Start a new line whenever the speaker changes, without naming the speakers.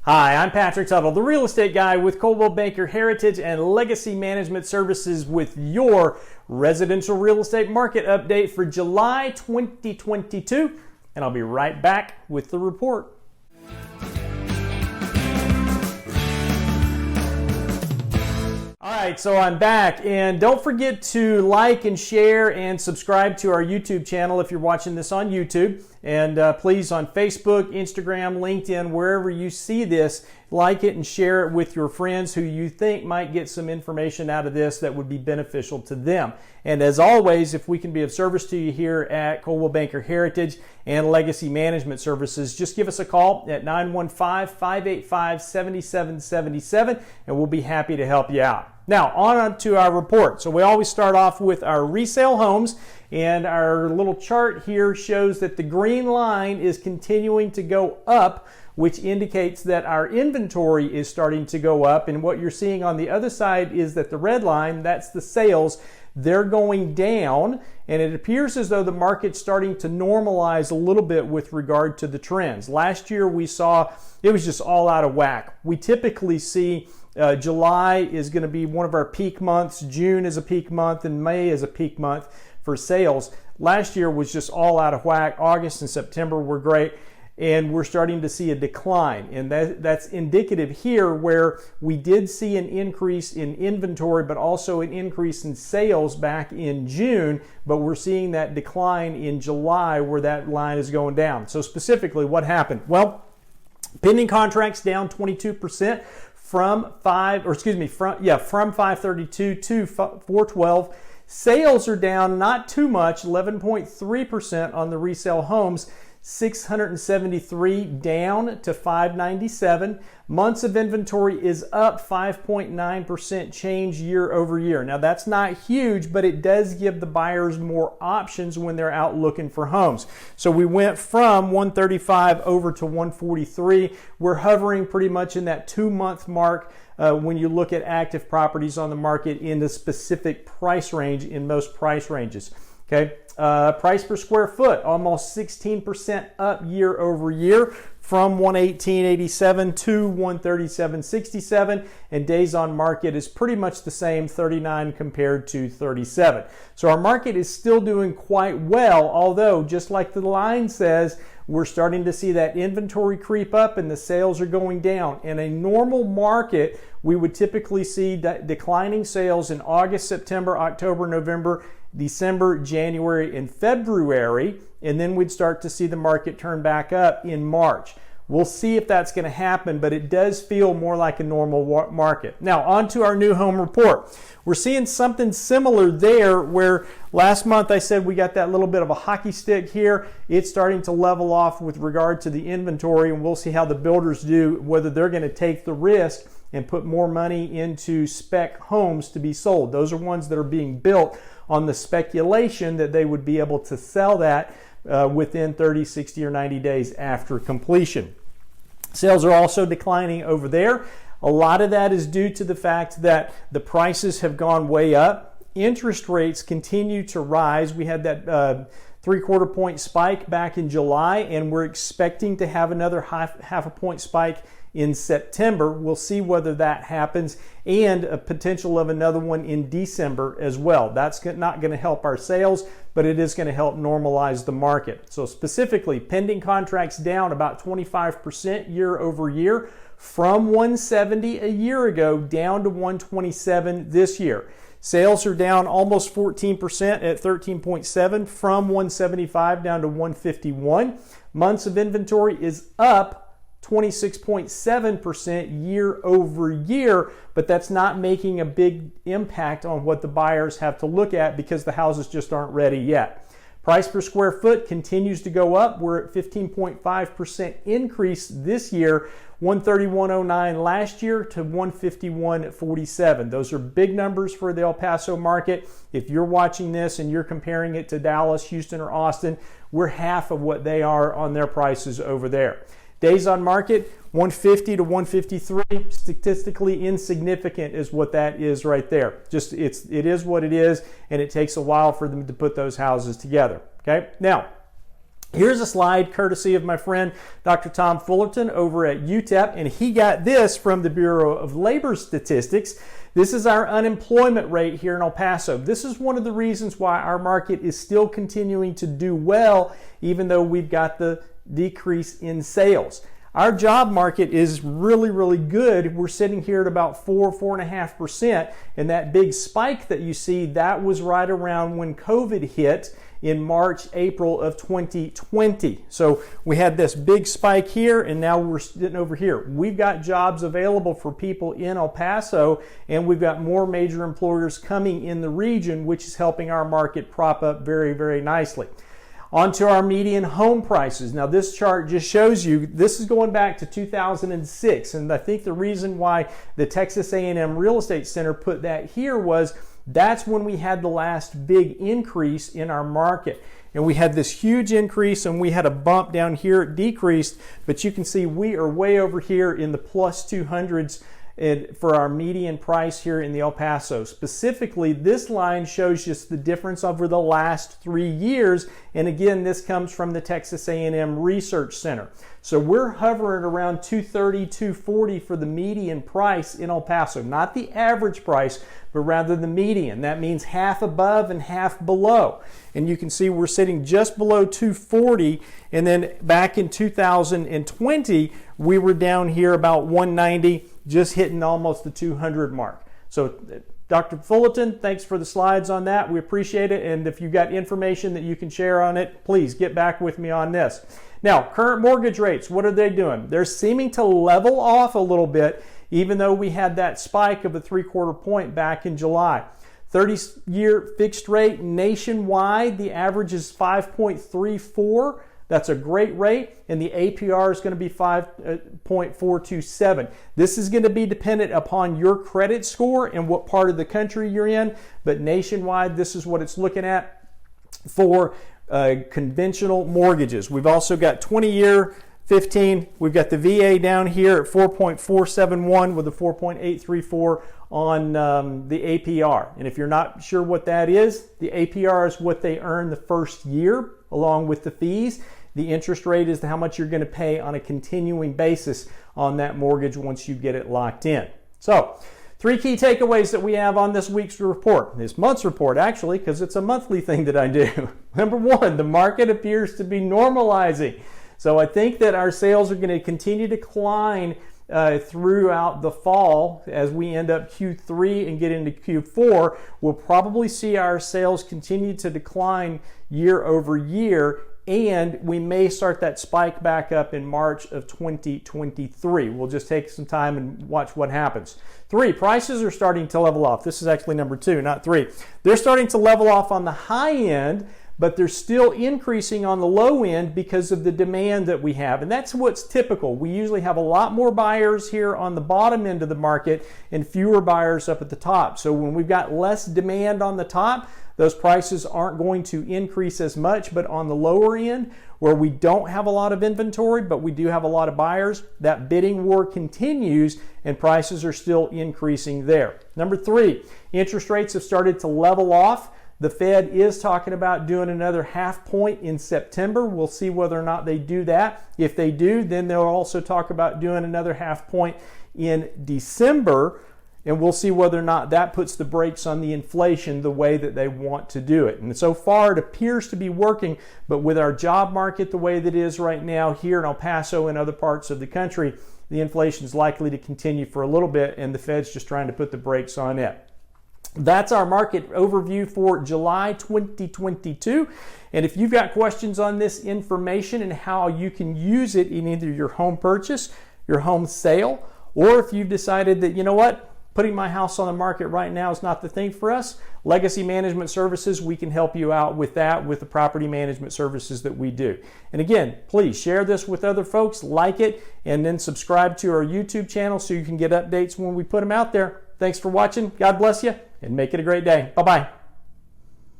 Hi, I'm Patrick Tuttle, the real estate guy with Coldwell Banker Heritage and Legacy Management Services with your residential real estate market update for July 2022, and I'll be right back with the report. All right, so I'm back, and don't forget to like and share and subscribe to our YouTube channel if you're watching this on YouTube. And please, on Facebook, Instagram, LinkedIn, wherever you see this, like it and share it with your friends who you think might get some information out of this that would be beneficial to them. And as always, if we can be of service to you here at Coldwell Banker Heritage and Legacy Management Services, just give us a call at 915-585-7777, and we'll be happy to help you out. Now, on to our report. So we always start off with our resale homes, and our little chart here shows that the green line is continuing to go up, which indicates that our inventory is starting to go up. And what you're seeing on the other side is that the red line, that's the sales, they're going down, and it appears as though the market's starting to normalize a little bit with regard to the trends. Last year we saw it was just all out of whack. We typically see July is going to be one of our peak months, June is a peak month, and May is a peak month for sales. Last year was just all out of whack. August and September were great, and we're starting to see a decline. And that's indicative here where we did see an increase in inventory, but also an increase in sales back in June, but we're seeing that decline in July where that line is going down. So specifically, what happened? Well, pending contracts down 22% from 532 to 412. Sales are down not too much, 11.3% on the resale homes, 673 down to 597. Months of inventory is up 5.9% change year over year. Now that's not huge, but it does give the buyers more options when they're out looking for homes. So we went from 135 over to 143. We're hovering pretty much in that 2-month mark when you look at active properties on the market in the specific price range in most price ranges. Okay, price per square foot almost 16% up year over year from 118.87 to 137.67, and days on market is pretty much the same, 39 compared to 37. So our market is still doing quite well, although just like the line says, we're starting to see that inventory creep up and the sales are going down. In a normal market, we would typically see declining sales in August, September, October, November, December, January, and February, and then we'd start to see the market turn back up in March. We'll see if that's going to happen, but it does feel more like a normal market. Now, on to our new home report. We're seeing something similar there where last month I said we got that little bit of a hockey stick here. It's starting to level off with regard to the inventory, and we'll see how the builders do, whether they're going to take the risk and put more money into spec homes to be sold. Those are ones that are being built on the speculation that they would be able to sell that within 30, 60, or 90 days after completion. Sales are also declining over there. A lot of that is due to the fact that the prices have gone way up. Interest rates continue to rise. We had that 3/4 point spike back in July, and we're expecting to have another half a point spike in September. We'll see whether that happens, and a potential of another one in December as well. That's not going to help our sales, but it is going to help normalize the market. So specifically, pending contracts down about 25% year over year, from 170 a year ago down to 127 this year. Sales are down almost 14% at 13.7, from 175 down to 151. Months of inventory is up 26.7% year over year, but that's not making a big impact on what the buyers have to look at because the houses just aren't ready yet. Price per square foot continues to go up. We're at 15.5% increase this year, 131.09 last year to 151.47. Those are big numbers for the El Paso market. If you're watching this and you're comparing it to Dallas, Houston, or Austin, we're half of what they are on their prices over there. Days on market, 150 to 153, statistically insignificant is what that is right there. Just it is what it is, and it takes a while for them to put those houses together. Okay, now Here's a slide courtesy of my friend Dr. Tom Fullerton over at UTEP, and he got this from the Bureau of Labor Statistics. This is our unemployment rate here in El Paso. This is one of the reasons why our market is still continuing to do well, even though we've got the decrease in sales. Our job market is really, really good. We're sitting here at about 4.5%, and that big spike that you see, that was right around when COVID hit in March, April of 2020. So we had this big spike here, and now we're sitting over here. We've got jobs available for people in El Paso, and we've got more major employers coming in the region, which is helping our market prop up very, very nicely. On to our median home prices. Now this chart just shows you, this is going back to 2006, and I think the reason why the Texas A&M Real Estate Center put that here was that's when we had the last big increase in our market. And we had this huge increase, and we had a bump down here, it decreased, but you can see we are way over here in the plus 200s for our median price here in the El Paso. Specifically, this line shows just the difference over the last 3 years, and again, this comes from the Texas A&M Research Center. So we're hovering around 230, 240 for the median price in El Paso, not the average price, but rather the median. That means half above and half below. And you can see we're sitting just below 240, and then back in 2020, we were down here about 190, just hitting almost the 200 mark. So Dr. Fullerton, thanks for the slides on that. We appreciate it. And if you've got information that you can share on it, please get back with me on this. Now, current mortgage rates, what are they doing? They're seeming to level off a little bit, even though we had that spike of a 3/4 point back in July. 30-year fixed rate nationwide, the average is 5.34. That's a great rate, and the APR is going to be 5.427. This is going to be dependent upon your credit score and what part of the country you're in, but nationwide, this is what it's looking at for conventional mortgages. We've also got 20-year, 15. We've got the VA down here at 4.471 with a 4.834 on the APR. And if you're not sure what that is, the APR is what they earn the first year along with the fees. The interest rate is how much you're going to pay on a continuing basis on that mortgage once you get it locked in. So, 3 key takeaways that we have on this week's report, this month's report actually, because it's a monthly thing that I do. Number 1, the market appears to be normalizing. So I think that our sales are going to continue to decline throughout the fall as we end up Q3 and get into Q4. We'll probably see our sales continue to decline year over year, and we may start that spike back up in March of 2023. We'll just take some time and watch what happens. 3, prices are starting to level off. This is actually number 2, not 3. They're starting to level off on the high end, but they're still increasing on the low end because of the demand that we have. And that's what's typical. We usually have a lot more buyers here on the bottom end of the market and fewer buyers up at the top. So when we've got less demand on the top, those prices aren't going to increase as much, but on the lower end, where we don't have a lot of inventory, but we do have a lot of buyers, that bidding war continues and prices are still increasing there. Number 3, interest rates have started to level off. The Fed is talking about doing another 0.5 point in September. We'll see whether or not they do that. If they do, then they'll also talk about doing another 0.5 point in December. And we'll see whether or not that puts the brakes on the inflation the way that they want to do it. And so far, it appears to be working, but with our job market the way that it is right now here in El Paso and other parts of the country, the inflation is likely to continue for a little bit, and the Fed's just trying to put the brakes on it. That's our market overview for July 2022. And if you've got questions on this information and how you can use it in either your home purchase, your home sale, or if you've decided that, you know what, putting my house on the market right now is not the thing for us, Legacy Management Services, we can help you out with that with the property management services that we do. And again, please share this with other folks, like it, and then subscribe to our YouTube channel so you can get updates when we put them out there. Thanks for watching. God bless you, and make it a great day. Bye-bye.